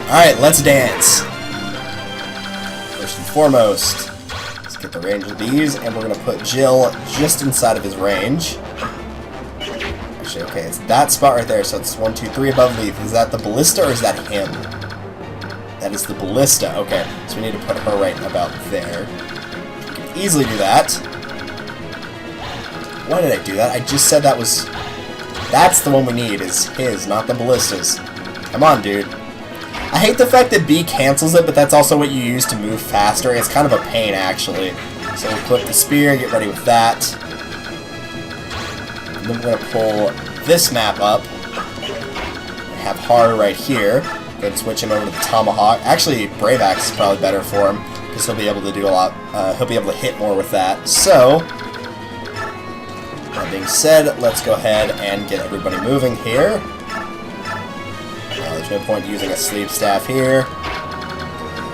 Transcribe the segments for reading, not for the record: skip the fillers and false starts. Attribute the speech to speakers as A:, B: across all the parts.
A: Alright, let's dance. First and foremost, let's get the range of these, and we're going to put Jill just inside of his range. Actually, okay, it's that spot right there, so it's 1, 2, 3 above Leaf. Is that the Ballista or is that him? That is the Ballista. Okay, so we need to put her right about there. We can easily do that. Why did I do that? I just said that was... That's the one we need, is his, not the Ballistas. Come on, dude. I hate the fact that B cancels it, but that's also what you use to move faster. It's kind of a pain, actually. So we'll click the spear, get ready with that. And then we're going to pull this map up. Have Har right here. Go and switch him over to the Tomahawk. Actually, Brave Axe is probably better for him, because he'll be able to do a lot. He'll be able to hit more with that. So, that being said, let's go ahead and get everybody moving here. There's no point using a sleep staff here.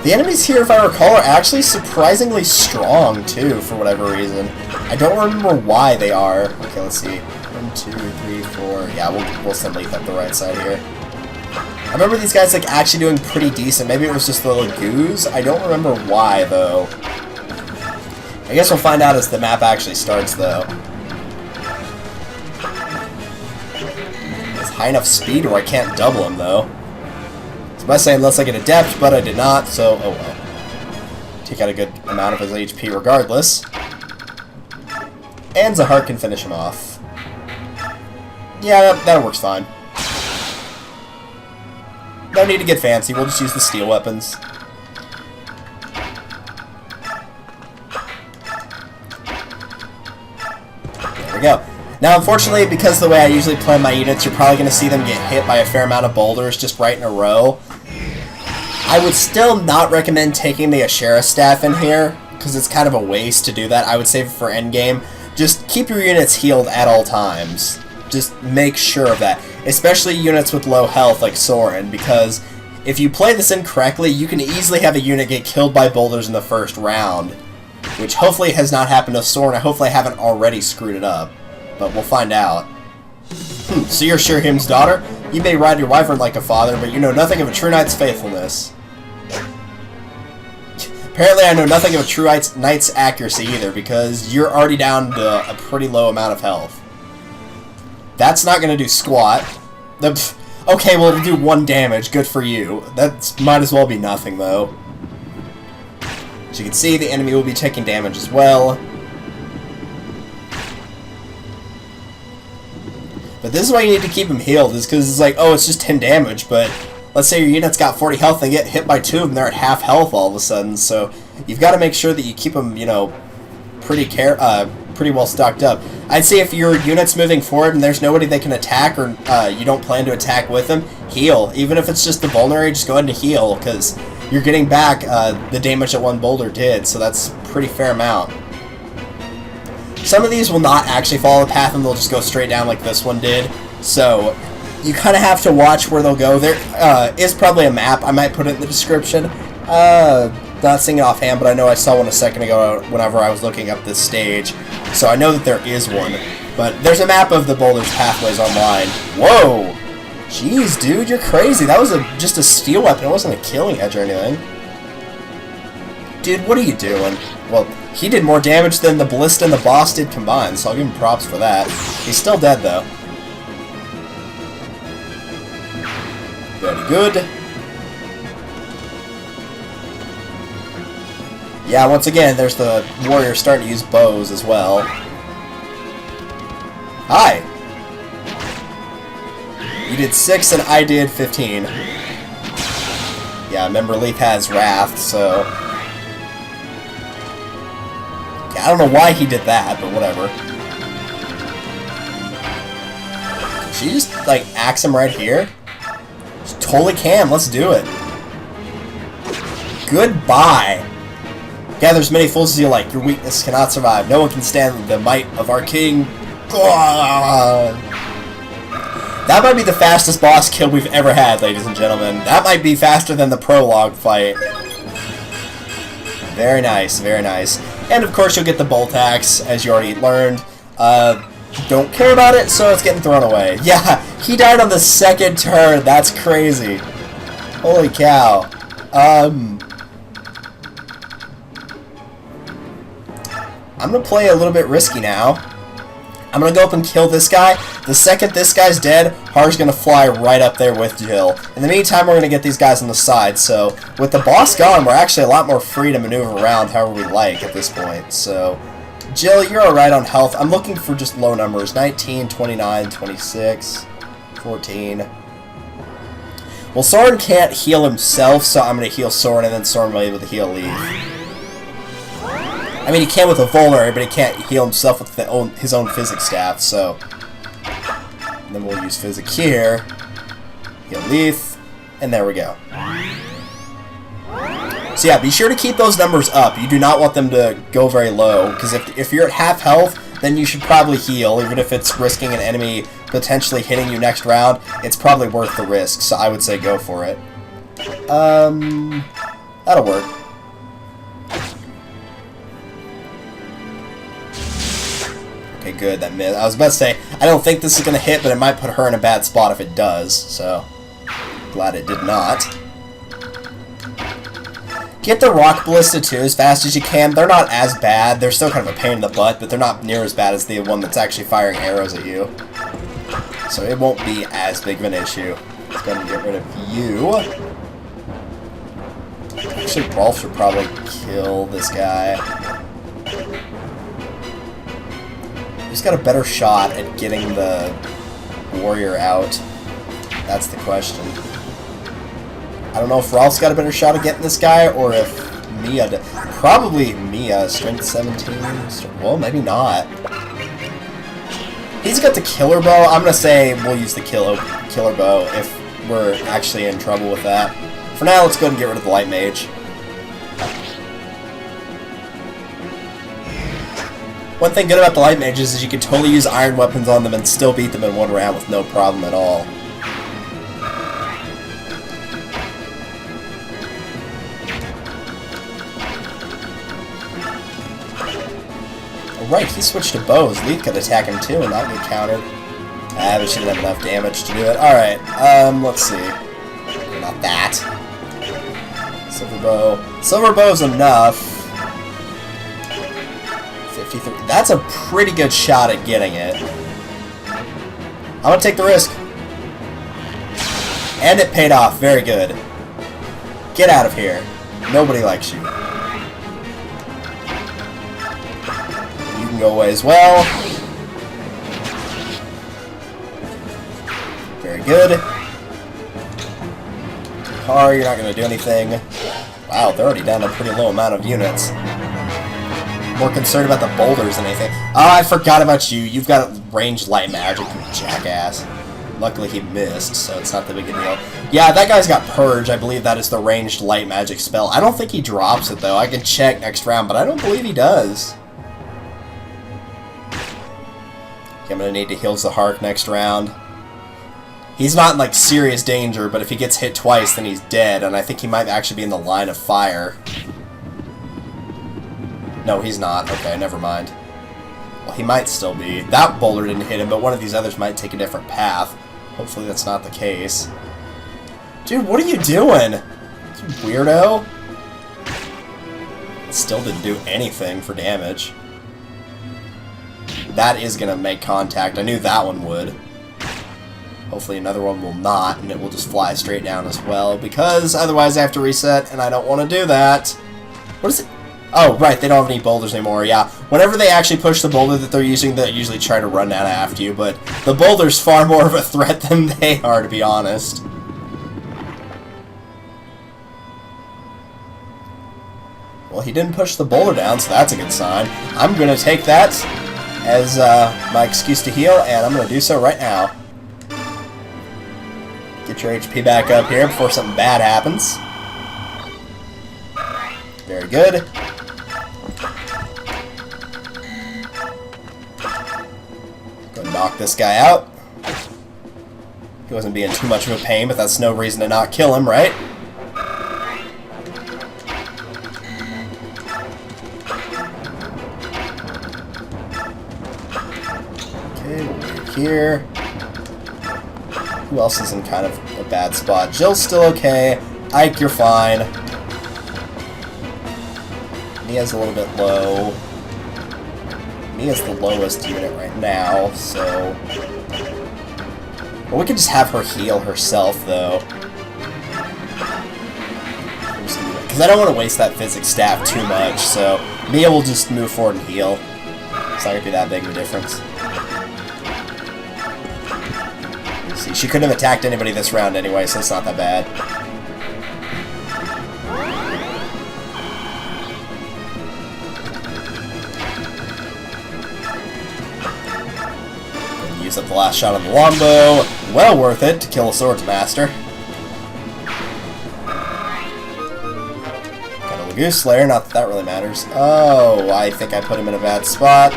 A: The enemies here, if I recall, are actually surprisingly strong, too, for whatever reason. I don't remember why they are. Okay, let's see. 1, 2, 3, 4. Yeah, we'll send Leaf up the right side here. I remember these guys like actually doing pretty decent. Maybe it was just the Lagoos. I don't remember why, though. I guess we'll find out as the map actually starts, though. It's high enough speed where I can't double him, though. I was saying unless I get a depth, but I did not, so oh well. Take out a good amount of his HP regardless. And Zahar can finish him off. Yeah, that works fine. No need to get fancy, we'll just use the steel weapons. There we go. Now, unfortunately, because of the way I usually play my units, you're probably going to see them get hit by a fair amount of boulders just right in a row. I would still not recommend taking the Ashera staff in here, because it's kind of a waste to do that. I would save it for endgame. Just keep your units healed at all times. Just make sure of that. Especially units with low health like Soren, because if you play this incorrectly, you can easily have a unit get killed by boulders in the first round. Which hopefully has not happened to Soren. I hopefully haven't already screwed it up. But we'll find out. So you're Shirhim's daughter? You may ride your wyvern like a father, but you know nothing of a true knight's faithfulness. Apparently I know nothing of a true knight's accuracy either, because you're already down to a pretty low amount of health. That's not going to do squat. Okay, well it'll do 1 damage. Good for you. That might as well be nothing, though. As you can see, the enemy will be taking damage as well. But this is why you need to keep him healed, is because it's like, oh, it's just 10 damage, but let's say your unit's got 40 health, and get hit by 2 of them, they're at half health all of a sudden, so you've got to make sure that you keep them, you know, pretty well stocked up. I'd say if your unit's moving forward and there's nobody they can attack, or you don't plan to attack with them, heal. Even if it's just the vulnerary, just go ahead and heal, because you're getting back the damage that 1 boulder did, so that's a pretty fair amount. Some of these will not actually follow the path and they'll just go straight down like this one did. So you kind of have to watch where they'll go. There is probably a map. I might put it in the description. Not seeing it offhand, but I know I saw one a second ago whenever I was looking up this stage. So I know that there is one. But there's a map of the boulders pathways online. Whoa! Jeez, dude, you're crazy. That was just a steel weapon. It wasn't a killing edge or anything. Dude, what are you doing? Well, he did more damage than the Ballista and the boss did combined, so I'll give him props for that. He's still dead, though. Very good. Yeah, once again, there's the warrior starting to use bows as well. Hi! You did 6 and I did 15. Yeah, remember Leaf has Wrath, so... I don't know why he did that, but whatever. Can she just, like, axe him right here? She totally can. Let's do it. Goodbye. Gather as many fools as you like. Your weakness cannot survive. No one can stand the might of our king. That might be the fastest boss kill we've ever had, ladies and gentlemen. That might be faster than the prologue fight. Very nice, very nice. And of course you'll get the bolt axe, as you already learned. Don't care about it, so it's getting thrown away. Yeah, he died on the 2nd turn. That's crazy. Holy cow. I'm gonna play a little bit risky now. I'm gonna go up and kill this guy. The second this guy's dead, Har's gonna fly right up there with Jill. In the meantime, we're gonna get these guys on the side. So with the boss gone, we're actually a lot more free to maneuver around however we like at this point. So Jill, you're alright on health. I'm looking for just low numbers. 19, 29, 26, 14. Well, Soren can't heal himself, so I'm gonna heal Soren, and then Soren will be able to heal Leaf. I mean, he can with a vulnerary, but he can't heal himself with his own physic staff, so... And then we'll use physic here. Heal Leaf. And there we go. So yeah, be sure to keep those numbers up. You do not want them to go very low, because if you're at half health, then you should probably heal, even if it's risking an enemy potentially hitting you next round. It's probably worth the risk, so I would say go for it. That'll work. Okay, good, that missed. I was about to say, I don't think this is going to hit, but it might put her in a bad spot if it does, so glad it did not. Get the rock ballista too as fast as you can. They're not as bad. They're still kind of a pain in the butt, but they're not near as bad as the one that's actually firing arrows at you. So it won't be as big of an issue. Let's go ahead and get rid of you. Actually, Rolf should probably kill this guy. Who's got a better shot at getting the warrior out? That's the question. I don't know if Rolf's got a better shot at getting this guy, or if Mia did. Probably Mia, strength 17. Well, maybe not. He's got the killer bow. I'm gonna say we'll use the killer bow if we're actually in trouble with that. For now, let's go ahead and get rid of the light mage. One thing good about the light mages is you can totally use iron weapons on them and still beat them in one round with no problem at all. Right, he switched to bows. Leaf could attack him too, and that would get countered. Ah, but she didn't have enough damage to do it. Alright, let's see. Not that. Silver bow. Silver bow's enough. 53. That's a pretty good shot at getting it. I'm gonna take the risk. And it paid off. Very good. Get out of here. Nobody likes you. Go away as well. Very good. Har, you're not going to do anything. Wow, they're already down to a pretty low amount of units. More concerned about the boulders than anything. Oh, I forgot about you. You've got ranged light magic, you jackass. Luckily he missed, so it's not that big a deal. Yeah, that guy's got Purge. I believe that is the ranged light magic spell. I don't think he drops it, though. I can check next round, but I don't believe he does. I'm gonna need to heal Zahark next round. He's not in, like, serious danger, but if he gets hit twice, then he's dead, and I think he might actually be in the line of fire. No, he's not. Okay, never mind. Well, he might still be. That boulder didn't hit him, but one of these others might take a different path. Hopefully that's not the case. Dude, what are you doing? You weirdo. It still didn't do anything for damage. That is going to make contact. I knew that one would. Hopefully another one will not, and it will just fly straight down as well, because otherwise I have to reset, and I don't want to do that. What is it? Oh, right, they don't have any boulders anymore, yeah. Whenever they actually push the boulder that they're using, they usually try to run down after you, but the boulder's far more of a threat than they are, to be honest. Well, he didn't push the boulder down, so that's a good sign. I'm going to take that as my excuse to heal, and I'm going to do so right now. Get your HP back up here before something bad happens. Very good. Go knock this guy out. He wasn't being too much of a pain, but that's no reason to not kill him, right? Okay, we'll wait here. Who else is in kind of a bad spot. Jill's still okay. Ike, you're fine. Mia's a little bit low. Mia's the lowest unit right now, so... Well, we could just have her heal herself, though. Because I don't want to waste that physics staff too much, so Mia will just move forward and heal. It's not going to be that big of a difference. See, she couldn't have attacked anybody this round anyway, so it's not that bad. Use up the last shot on the longbow. Well worth it to kill a swords master. Got a Lagoose Slayer, not that that really matters. Oh, I think I put him in a bad spot.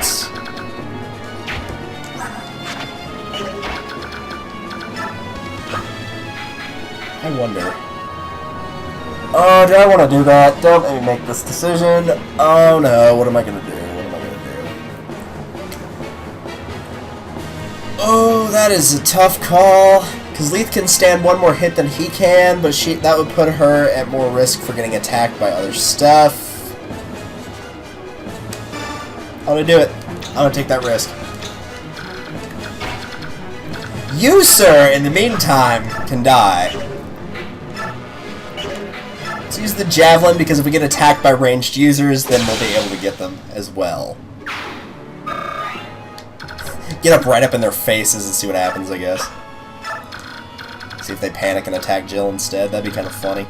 A: I wonder. Oh, do I want to do that? Don't let me make this decision. Oh no, what am I going to do? Oh, that is a tough call. Because Leith can stand one more hit than he can, but that would put her at more risk for getting attacked by other stuff. I'm going to do it. I'm going to take that risk. You, sir, in the meantime, can die. Let's use the Javelin, because if we get attacked by ranged users, then we'll be able to get them as well. Get up right up in their faces and see what happens, I guess. See if they panic and attack Jill instead. That'd be kind of funny.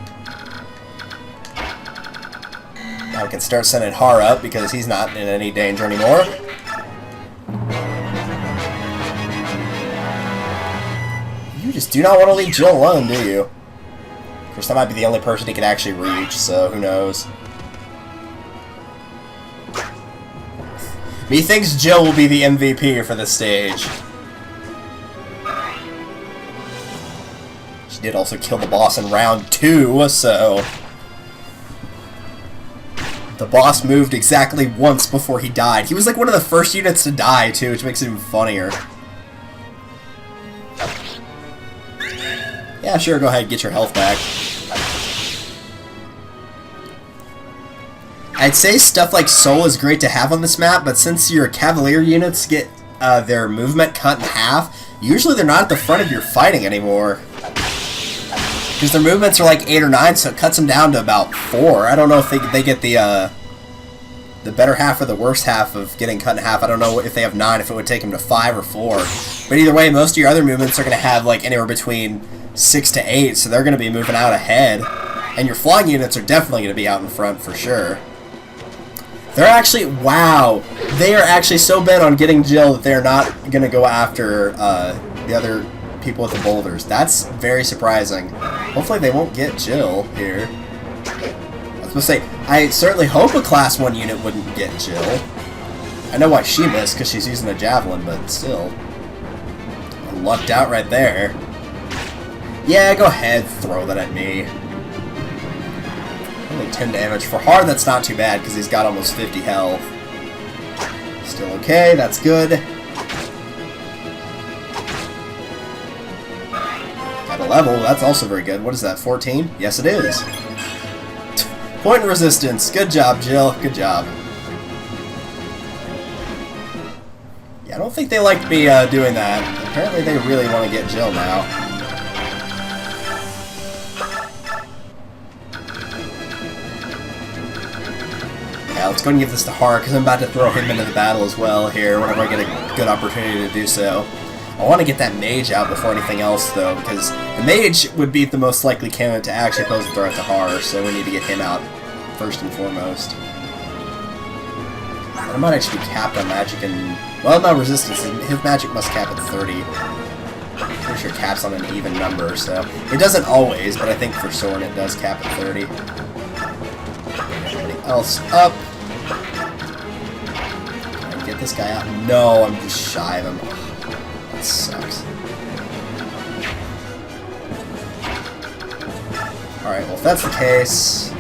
A: Now we can start sending Har up because he's not in any danger anymore. You just do not want to leave Jill alone, do you? Of course, that might be the only person he can actually reach, so who knows. Methinks Jill will be the MVP for this stage. She did also kill the boss in round 2, so... The boss moved exactly once before he died. He was like one of the first units to die, too, which makes it even funnier. Yeah, sure, go ahead, get your health back. I'd say stuff like Soul is great to have on this map, but since your Cavalier units get their movement cut in half, usually they're not at the front of your fighting anymore. Because their movements are like 8 or 9, so it cuts them down to about 4. I don't know if they get the better half or the worst half of getting cut in half. I don't know if they have 9, if it would take them to 5 or 4. But either way, most of your other movements are going to have like anywhere between 6 to 8, so they're going to be moving out ahead. And your flying units are definitely going to be out in front for sure. They're actually, wow, they are actually so bent on getting Jill that they're not going to go after the other people with the boulders. That's very surprising. Hopefully they won't get Jill here. I was going to say, I certainly hope a class 1 unit wouldn't get Jill. I know why she missed, because she's using a javelin, but still. I lucked out right there. Yeah, go ahead, throw that at me. Only 10 damage. For Har, that's not too bad, because he's got almost 50 health. Still okay, that's good. Got a level, that's also very good. What is that, 14? Yes, it is. Point resistance. Good job, Jill. Good job. Yeah, I don't think they liked me doing that. Apparently they really want to get Jill now. Yeah, let's go and give this to Har, because I'm about to throw him into the battle as well here, whenever I get a good opportunity to do so. I want to get that mage out before anything else, though, because the mage would be the most likely candidate to actually pose a threat to Har, so we need to get him out first and foremost. I might actually be capped on magic and... Well, no resistance. His magic must cap at 30. Pretty sure it caps on an even number, so... It doesn't always, but I think for Soren it does cap at 30. Everybody else up. Can I get this guy out? No, I'm just shy of him. Oh, that sucks. Alright, well if that's the case...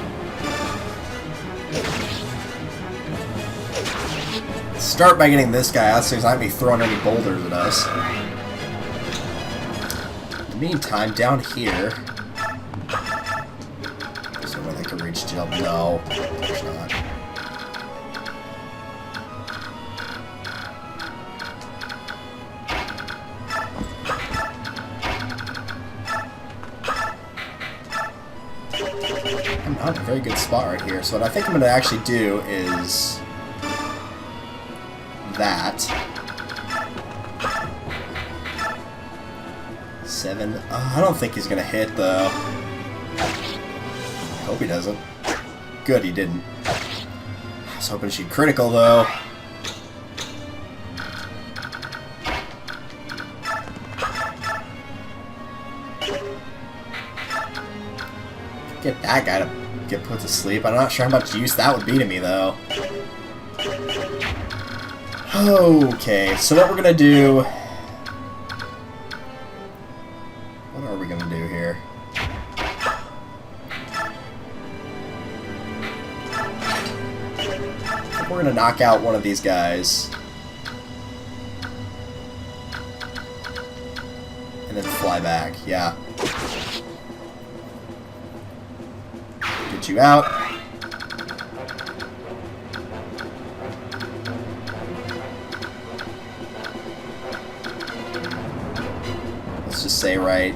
A: Start by getting this guy out so he's not going to be throwing any boulders at us. meantime, down here... Is there a way they can reach Jill? No, there's not. I'm not in a very good spot right here, so what I think I'm going to actually do is... that. 7. I don't think he's gonna hit though. I hope he doesn't. Good, he didn't. I was hoping she'd critical though. Get that guy to get put to sleep. I'm not sure how much use that would be to me though. Okay, so what we're gonna do... What are we gonna do here? We're gonna knock out one of these guys. And then fly back, yeah. Get you out. Let's just say right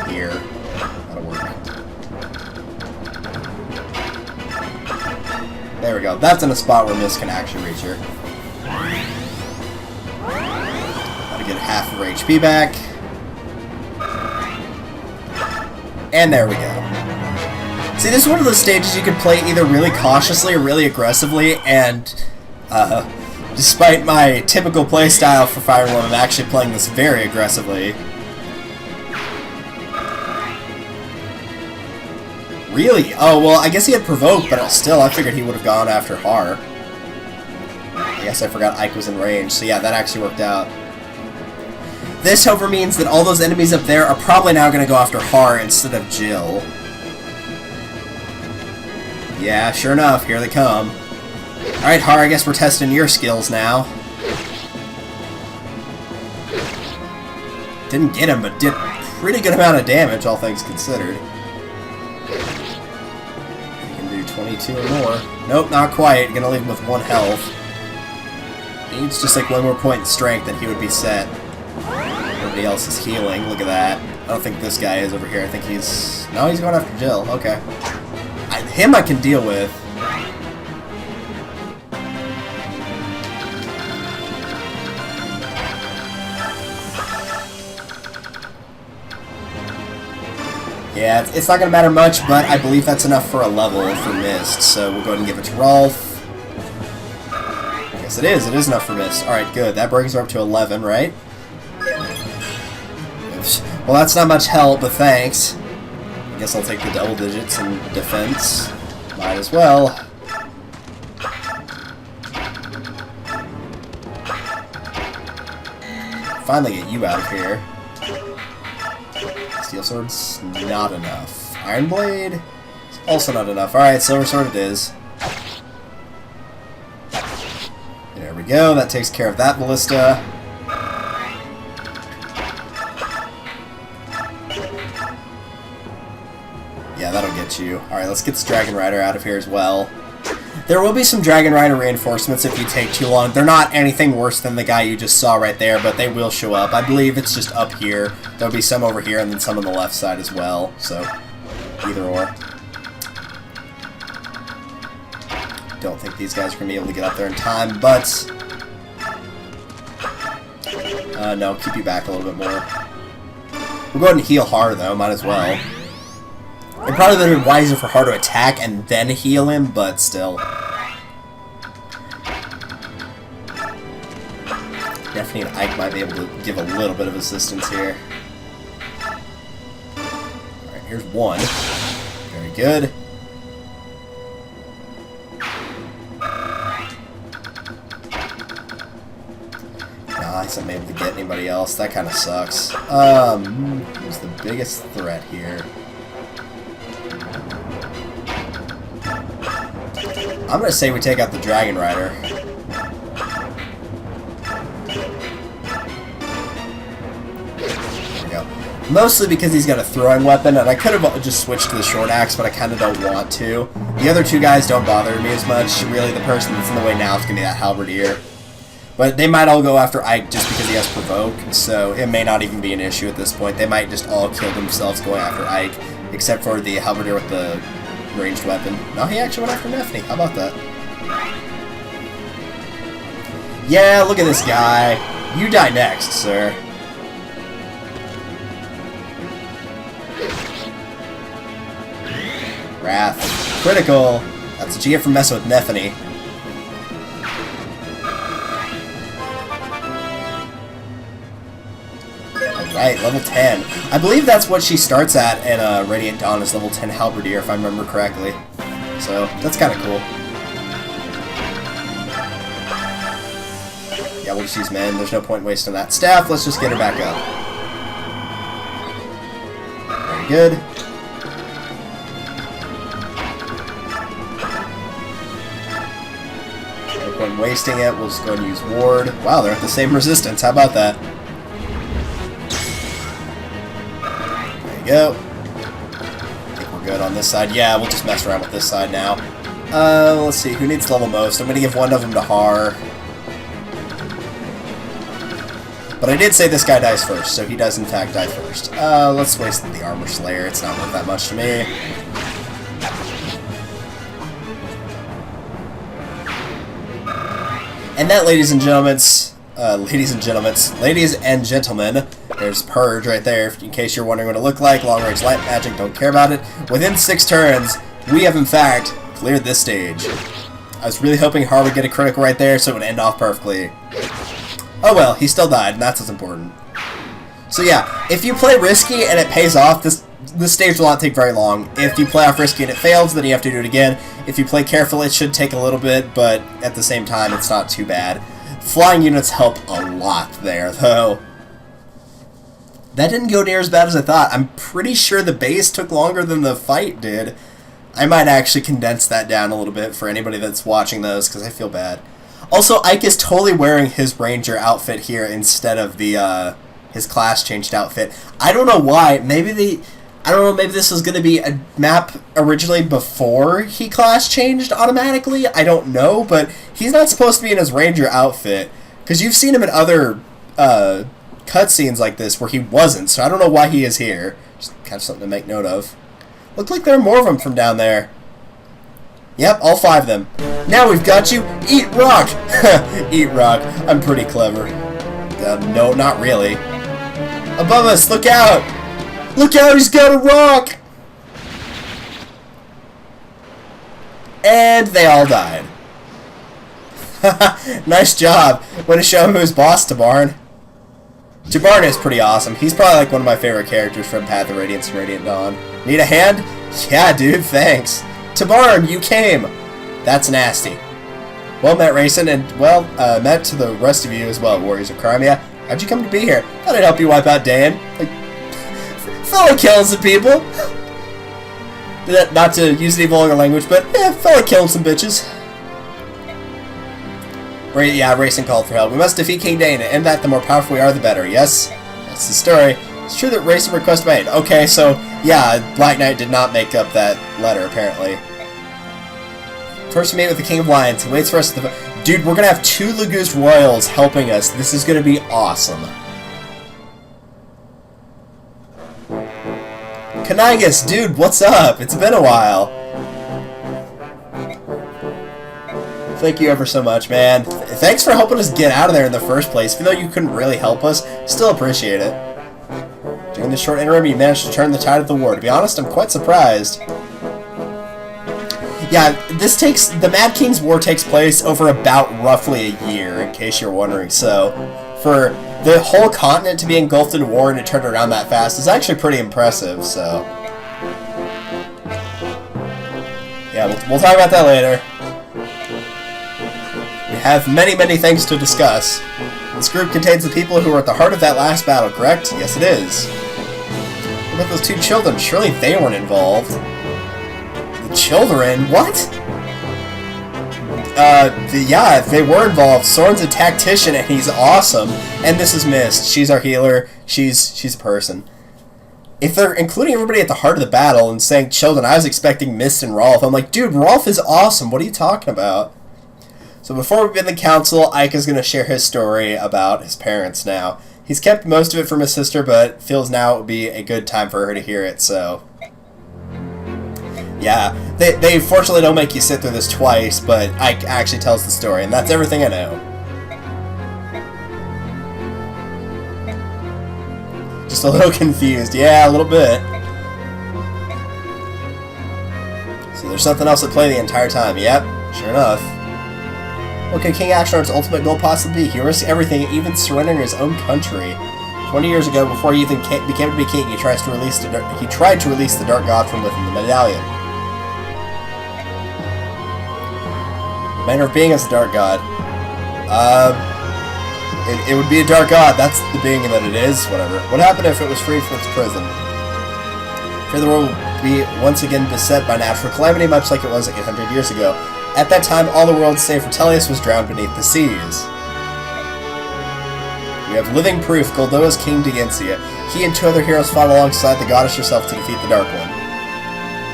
A: here. That'll work. There we go. That's in a spot where Mist can actually reach her. Gotta get half of her HP back. And there we go. See, this is one of those stages you can play either really cautiously or really aggressively, and despite my typical playstyle for Fire Emblem, I'm actually playing this very aggressively. Really? Oh, well, I guess he had provoked, but still, I figured he would have gone after Har. I guess I forgot Ike was in range, so yeah, that actually worked out. This, however, means that all those enemies up there are probably now going to go after Har instead of Jill. Yeah, sure enough, here they come. Alright, Har, I guess we're testing your skills now. Didn't get him, but did a pretty good amount of damage, all things considered. You can do 22 or more. Nope, not quite. Gonna leave him with 1 health. He needs just like 1 more point in strength and he would be set. Everybody else is healing. Look at that. I don't think this guy is over here. I think he's... No, he's going after Jill. Okay. Him I can deal with. Yeah, it's not going to matter much, but I believe that's enough for a level for Mist, so we'll go ahead and give it to Rolf. Yes, it is. It is enough for Mist. Alright, good. That brings her up to 11, right? Oops. Well, that's not much help, but thanks. I guess I'll take the double digits in defense. Might as well. Finally get you out of here. Steel Sword's not enough. Iron Blade is also not enough. Alright, Silver Sword it is. There we go. That takes care of that ballista. Yeah, that'll get you. Alright, let's get this Dragon Rider out of here as well. There will be some Dragon Rider reinforcements if you take too long. They're not anything worse than the guy you just saw right there, but they will show up. I believe it's just up here. There'll be some over here and then some on the left side as well. So, either or. Don't think these guys are going to be able to get up there in time, but... no, keep you back a little bit more. We'll go ahead and heal Har, though. Might as well. It probably would have been wiser for Har to attack and then heal him, but still. Daphne and Ike might be able to give a little bit of assistance here. Alright, here's 1. Very good. Nice, I'm able to get anybody else. That kind of sucks. Who's the biggest threat here? I'm gonna say we take out the Dragon Rider. Mostly because he's got a throwing weapon, and I could have just switched to the short axe, but I kind of don't want to. The other two guys don't bother me as much. Really, the person that's in the way now is going to be that halberdier. But they might all go after Ike just because he has provoke, so it may not even be an issue at this point. They might just all kill themselves going after Ike, except for the halberdier with the ranged weapon. No, he actually went after Nefni. How about that? Yeah, look at this guy. You die next, sir. Wrath. Critical. That's what you get for messing with Nefni. Alright, level 10. I believe that's what she starts at in Radiant Dawn, is level 10 Halberdier, if I remember correctly. So, that's kind of cool. Yeah, we'll just use men. There's no point wasting that staff. Let's just get her back up. Very good. No point wasting it. We'll just go and use ward. Wow, they're at the same resistance. How about that? There you go. I think we're good on this side. Yeah, we'll just mess around with this side now. Let's see. Who needs level most? I'm going to give one of them to Har. But I did say this guy dies first, so he does in fact die first. Let's waste the Armor Slayer. It's not worth that much to me. And that, ladies and gentlemen, there's Purge right there, in case you're wondering what it looked like. Long-range light magic, don't care about it. Within 6 turns, we have in fact cleared this stage. I was really hoping Har would get a critical right there, so it would end off perfectly. Oh well, he still died, and that's what's important. So yeah, if you play risky and it pays off, this stage will not take very long. If you play off risky and it fails, then you have to do it again. If you play careful, it should take a little bit, but at the same time, it's not too bad. Flying units help a lot there, though. That didn't go near as bad as I thought. I'm pretty sure the base took longer than the fight did. I might actually condense that down a little bit for anybody that's watching those, because I feel bad. Also, Ike is totally wearing his ranger outfit here instead of the his class changed outfit. I don't know why. Maybe this was going to be a map originally before he class changed automatically. I don't know, but he's not supposed to be in his ranger outfit, because you've seen him in other cutscenes like this where he wasn't. So I don't know why he is here. Just kind of something to make note of. Looked like there are more of them from down there. Yep, all 5 of them. Now we've got you. Eat rock! Eat rock. I'm pretty clever. No, not really. Above us, look out! Look out, he's got a rock! And they all died. Nice job. Way to show him who's boss, Tabarn. Tabarn is pretty awesome. He's probably like one of my favorite characters from Path of Radiance and Radiant Dawn. Need a hand? Yeah, dude, thanks. Tabarn, you came! That's nasty. Well met, Rayson, and, well, met to the rest of you as well, Warriors of Crimea. How'd you come to be here? Thought I'd help you wipe out Dan. Like, fella killing some people. Not to use any vulgar language, but, yeah, fella killing some bitches. Yeah, Rayson called for help. We must defeat King Dane, and that the more powerful we are, the better. Yes? That's the story. It's true that Rayson requested made. Okay, so, yeah, Black Knight did not make up that letter, apparently. First we meet with the King of Lions. He waits for us at the... Dude, we're gonna have 2 Lagoost Royals helping us. This is gonna be awesome. Kanigas, dude, what's up? It's been a while. Thank you ever so much, man. Thanks for helping us get out of there in the first place. Even though you couldn't really help us, still appreciate it. During this short interim, you managed to turn the tide of the war. To be honest, I'm quite surprised. Yeah, the Mad King's War takes place over about roughly a year, in case you're wondering. So, for the whole continent to be engulfed in war and to turn around that fast is actually pretty impressive, so... Yeah, we'll talk about that later. We have many, many things to discuss. This group contains the people who were at the heart of that last battle, correct? Yes, it is. What about those 2 children? Surely they weren't involved. The children? What? Yeah, they were involved. Soren's a tactician, and he's awesome. And this is Mist. She's our healer. She's a person. if they're including everybody at the heart of the battle and saying children, I was expecting Mist and Rolf. I'm like, dude, Rolf is awesome. What are you talking about? So before we begin the council, Ike is going to share his story about his parents now. He's kept most of it from his sister, but feels now it would be a good time for her to hear it, so... Yeah, they fortunately don't make you sit through this twice, but Ike actually tells the story, and that's everything I know. Just a little confused. Yeah, a little bit. So there's something else at play the entire time. Yep, sure enough. What could King Ashnard's ultimate goal possibly be? He risked everything, even surrendering his own country. 20 years ago, before he even became to be king, he tried to release the Dark God from within the medallion. The manner of being as a Dark God. It would be a Dark God. That's the being that it is. Whatever. What happened if it was freed from its prison? Fear the world would be once again beset by natural calamity, much like it was 800 years ago. At that time, all the world save for Tellius was drowned beneath the seas. We have living proof. Goldoa's king Digencia. He and 2 other heroes fought alongside the goddess herself to defeat the Dark One.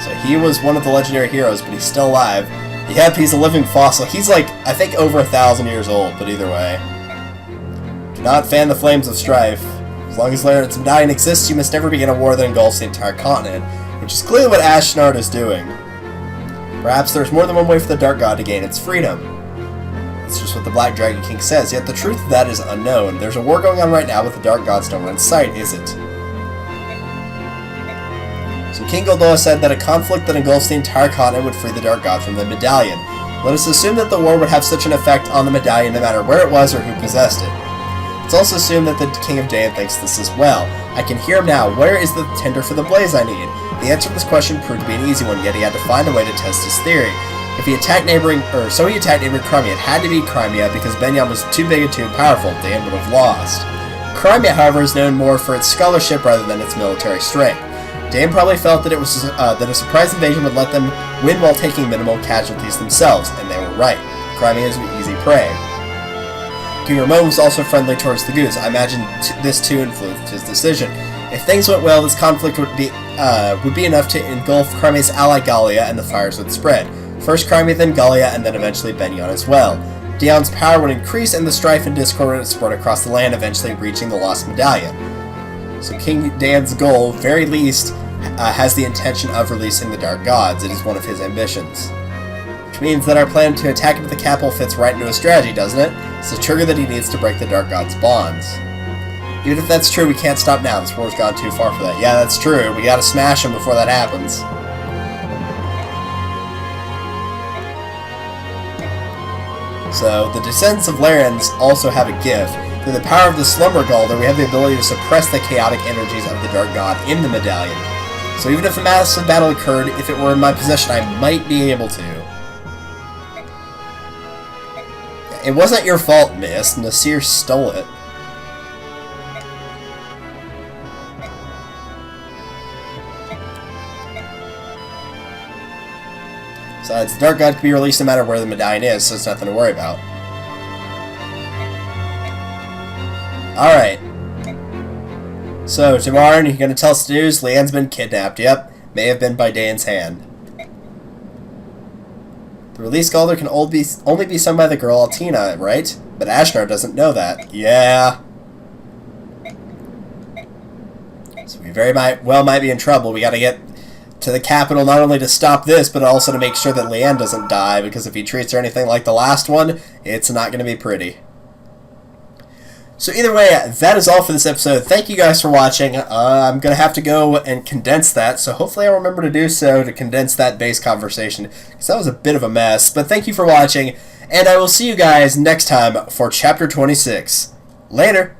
A: So he was one of the legendary heroes, but he's still alive. Yep, he's a living fossil. He's like, I think, over 1,000 years old, but either way. Do not fan the flames of strife. As long as Larian's medallion exists, you must never begin a war that engulfs the entire continent, which is clearly what Ashnard is doing. Perhaps there's more than one way for the Dark God to gain its freedom. It's just what the Black Dragon King says, yet the truth of that is unknown. There's a war going on right now, but the Dark God's nowhere in sight, is it? So King Goldoa said that a conflict that engulfs the entire continent would free the Dark God from the medallion. Let us assume that the war would have such an effect on the medallion no matter where it was or who possessed it. Let's also assume that the King of Dayan thinks this as well. I can hear him now. Where is the tinder for the blaze I need? The answer to this question proved to be an easy one, yet he had to find a way to test his theory. If he attacked neighboring Crimea, it had to be Crimea because Benyon was too big and too powerful. Dayan would have lost. Crimea, however, is known more for its scholarship rather than its military strength. Dayan probably felt that that a surprise invasion would let them win while taking minimal casualties themselves, and they were right. Crimea is an easy prey. King Ramon was also friendly towards the Goose. I imagine this too influenced his decision. If things went well, this conflict would be enough to engulf Crimea's ally Gallia, and the fires would spread. First Crimea, then Gallia, and then eventually Benyon as well. Dayan's power would increase, and the strife and discord would spread across the land, eventually reaching the lost medallion. So King Dayan's goal, very least, has the intention of releasing the Dark Gods. It is one of his ambitions. Which means that our plan to attack him at the capital fits right into his strategy, doesn't it? It's the trigger that he needs to break the Dark God's bonds. Even if that's true, we can't stop now. This war's gone too far for that. Yeah, that's true. We gotta smash him before that happens. So, the descendants of Larians also have a gift. Through the power of the Slumber Galder, we have the ability to suppress the chaotic energies of the Dark God in the medallion. So even if a massive battle occurred, if it were in my possession, I might be able to. It wasn't your fault, Miss. Nasir stole it. Besides, the Dark God can be released no matter where the medallion is, so it's nothing to worry about. Alright. So, Tamarin, you're gonna tell us the news? Leanne's been kidnapped. Yep. May have been by Dayan's hand. The release Galder can only be sung by the girl Altina, right? But Ashnard doesn't know that. Yeah. So we very well might be in trouble. We gotta get to the capital not only to stop this, but also to make sure that Leanne doesn't die, because if he treats her anything like the last one, it's not gonna be pretty. So either way, that is all for this episode. Thank you guys for watching. I'm going to have to go and condense that, so hopefully I'll remember to do so, to condense that base conversation, because that was a bit of a mess. But thank you for watching, and I will see you guys next time for Chapter 26. Later!